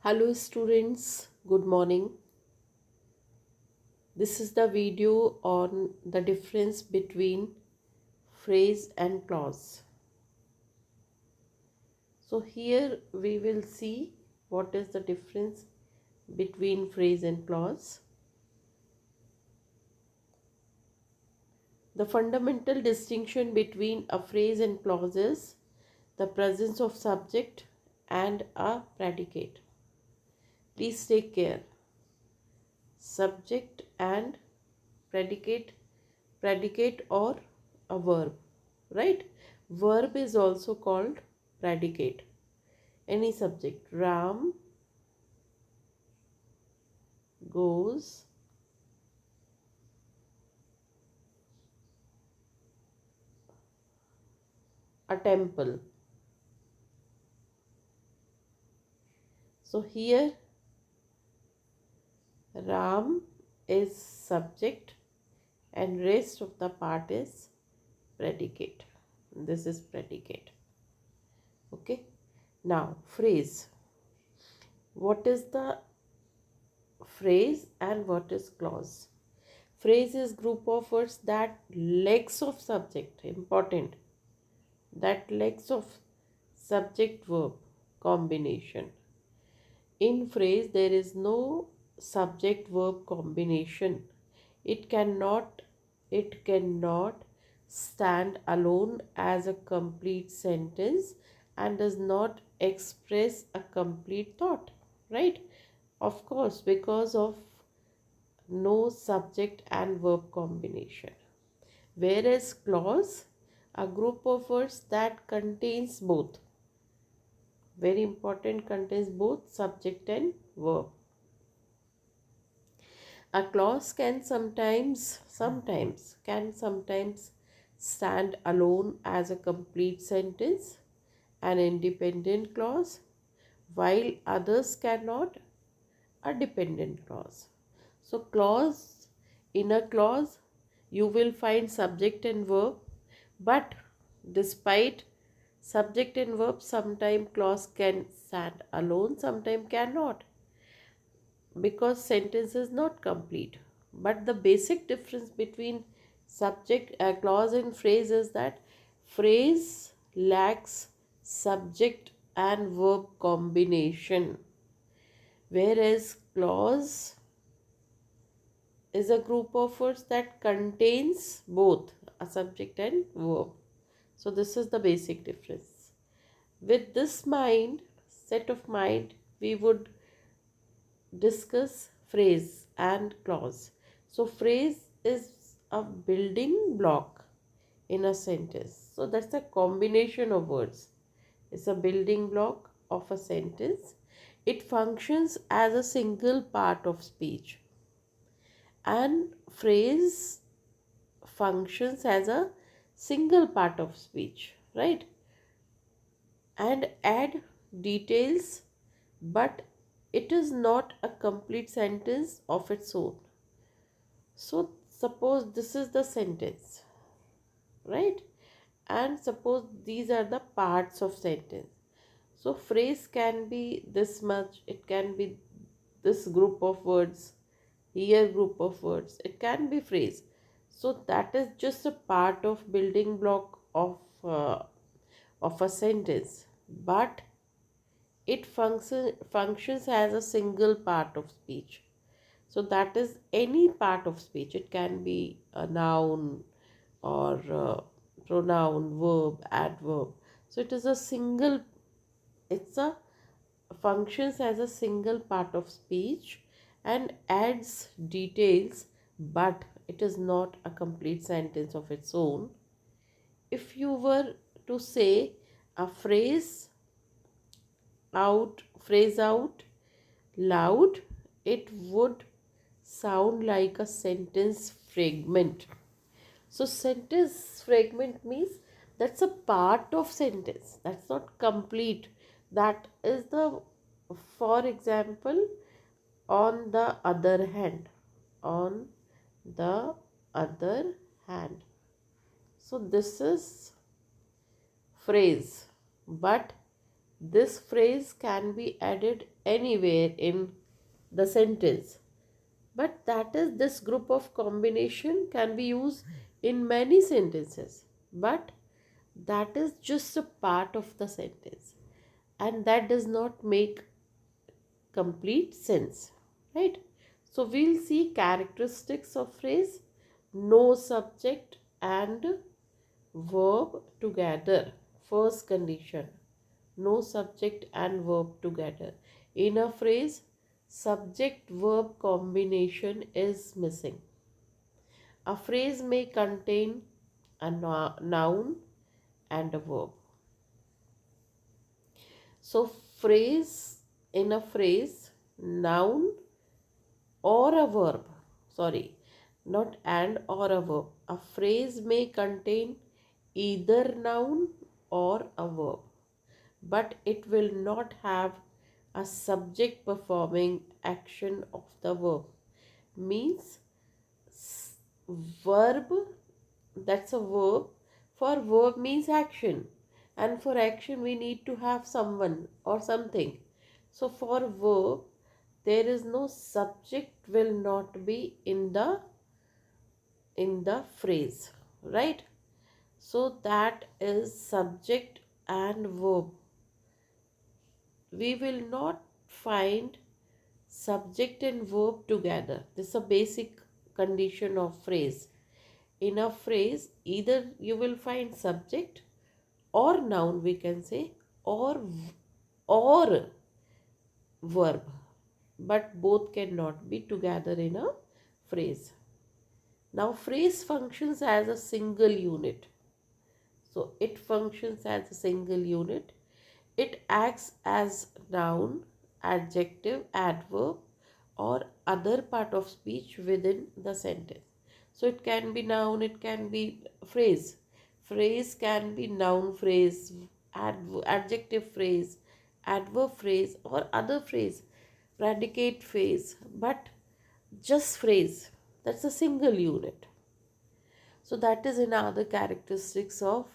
Hello students, good morning. This is the video on the difference between phrase and clause. So here we will see what is the difference between phrase and clause. The fundamental distinction between a phrase and clause is the presence of subject and a predicate. Please take care. Subject and predicate, predicate or a verb, right? Verb is also called predicate. Any subject. Ram goes a temple. So here Ram is subject and rest of the part is predicate. This is predicate. Okay. Now phrase. What is the phrase and what is clause? Phrase is group of words that lacks of subject. Important. That lacks of subject verb combination. In phrase there is no subject verb combination. It cannot it cannot stand alone as a complete sentence and does not express a complete thought, right? Of course, because of no subject and verb combination. Whereas clause, a group of words that contains both, very important, contains both subject and verb. A clause can sometimes stand alone as a complete sentence, an independent clause, while others cannot, a dependent clause. So in a clause you will find subject and verb, but despite subject and verb, sometimes clause can stand alone, sometimes cannot, because sentence is not complete. But the basic difference between subject clause and phrase is that phrase lacks subject and verb combination, whereas clause is a group of words that contains both a subject and verb. So this is the basic difference. With this set of mind, we would discuss phrase and clause. So phrase is a building block in a sentence. So that's a combination of words. It's a building block of a sentence. It functions as a single part of speech. And phrase functions as a single part of speech, right? And add details, but it is not a complete sentence of its own. So suppose this is the sentence, right? And suppose these are the parts of sentence. So phrase can be this much, it can be this group of words, here group of words, it can be phrase. So that is just a part of building block of a sentence, but it functions as a single part of speech. So that is any part of speech. It can be a noun or pronoun, verb, adverb. So it is a single, it's a functions as a single part of speech and adds details, but it is not a complete sentence of its own. If you were to say a phrase out loud, it would sound like a sentence fragment. So sentence fragment means that's a part of sentence, that's not complete. That is the, for example, on the other hand, on the other hand. So this is phrase, but This phrase can be added anywhere in the sentence, but that is, this group of combination can be used in many sentences, but that is just a part of the sentence, and that does not make complete sense, right? So we'll see characteristics of phrase: no subject and verb together. First condition: no subject and verb together. In a phrase, subject verb combination is missing. A phrase may contain a noun and a verb. So phrase, in a phrase, noun or a verb, sorry, not and or a verb, a phrase may contain either noun or a verb, but it will not have a subject performing action of the verb. Means verb, that's a verb. For verb means action, and for action we need to have someone or something. So for verb, there is no subject, will not be in the phrase, right? So that is subject and verb. We will not find subject and verb together. This is a basic condition of phrase. In a phrase, either you will find subject or noun, we can say, or verb, but both cannot be together in a phrase. Now phrase functions as a single unit. So it functions as a single unit. It acts as noun, adjective, adverb, or other part of speech within the sentence. So it can be noun, it can be phrase. Phrase can be noun phrase, adjective phrase, adverb phrase, or other phrase, predicate phrase, but just phrase. That's a single unit. So that is another characteristics of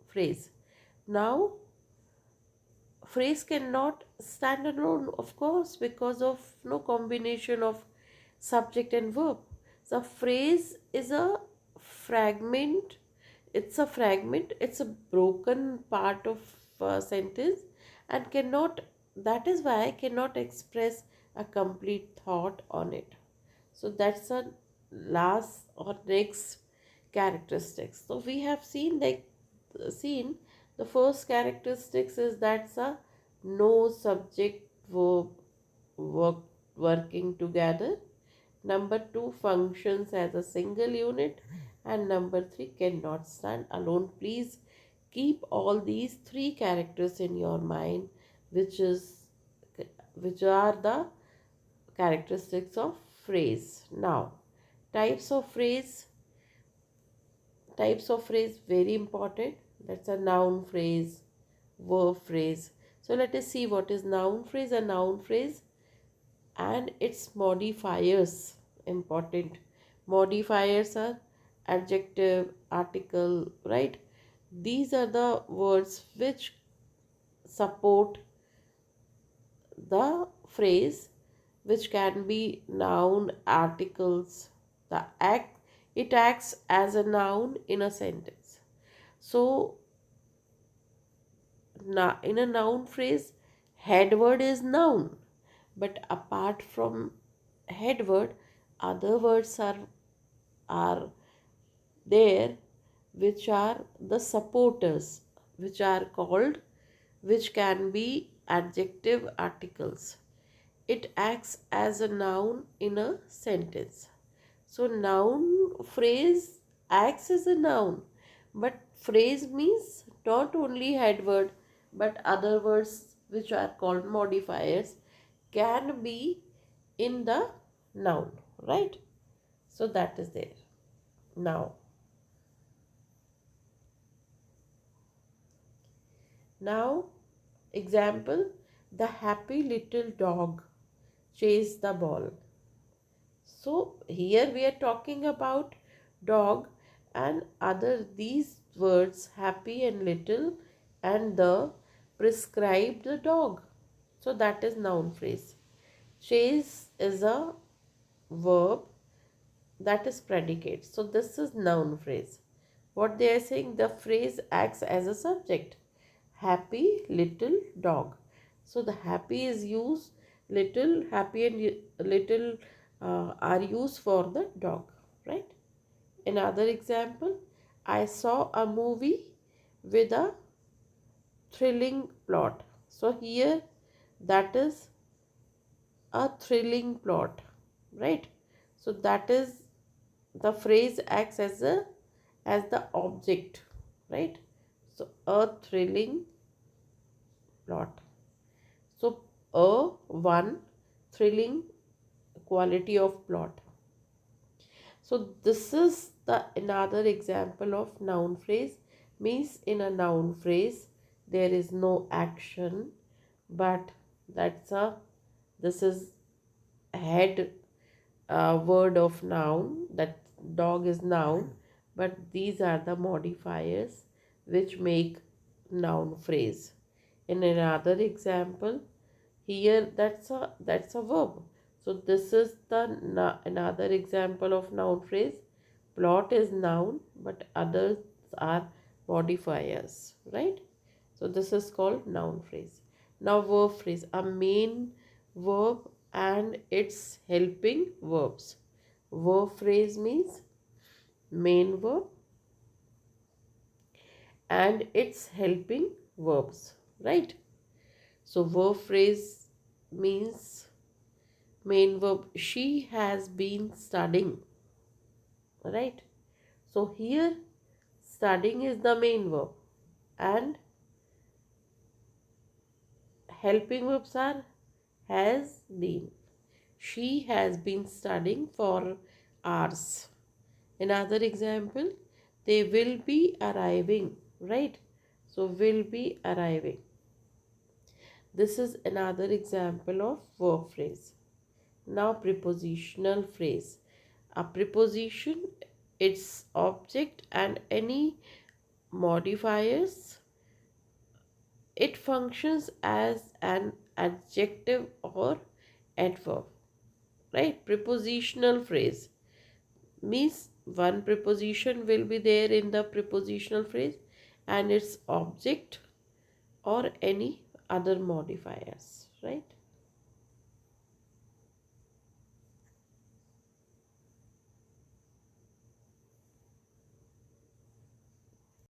phrase. Now phrase cannot stand alone, of course, because of no combination of subject and verb. So phrase is a fragment. It's a broken part of a sentence, and cannot, that is why I cannot express a complete thought on it. So that's a last or next characteristics. So we have seen the first characteristics is that's a no subject verb work, working together. Number two, functions as a single unit. And number three, cannot stand alone. Please keep all these three characters in your mind, which is which are the characteristics of phrase. Now, types of phrase. Types of phrase, very important. That's a noun phrase, verb phrase. So let us see what is noun phrase. A noun phrase and its modifiers. Important. Modifiers are adjective, article, right? These are the words which support the phrase, which can be noun, articles. The act, it acts as a noun in a sentence. So now in a noun phrase, head word is noun, but apart from head word, other words are there, which are the supporters, which are called, which can be adjective, articles. It acts as a noun in a sentence. So noun phrase acts as a noun, but phrase means not only head word, but other words which are called modifiers can be in the noun, right? So that is there. Now example: the happy little dog chased the ball. So here we are talking about dog, and other these words happy and little and the prescribed the dog. So that is noun phrase. Chase is a verb, that is predicate. So this is noun phrase. What they are saying, the phrase acts as a subject. Happy little dog. So the happy is used, little, happy and little are used for the dog, right? Another example, I saw a movie with a thrilling plot. So here that is a thrilling plot, right? So that is, the phrase acts as the object, right? So a thrilling plot. So a one thrilling quality of plot. So this is the another example of noun phrase. Means in a noun phrase there is no action, but that's a this is head word of noun, that dog is noun, but these are the modifiers which make noun phrase. In another example, here that's a verb. So this is the another example of noun phrase. Plot is noun, but others are modifiers, right? So this is called noun phrase. Now verb phrase, a main verb and its helping verbs. Verb phrase means main verb and its helping verbs, right? So verb phrase means main verb. She has been studying, right? So here studying is the main verb and helping verbs are has been. She has been studying for hours. Another example, they will be arriving, right? So will be arriving. This is another example of verb phrase. Now prepositional phrase. A preposition, its object and any modifiers. It functions as an adjective or adverb, right? Prepositional phrase means one preposition will be there in the prepositional phrase and its object or any other modifiers, right?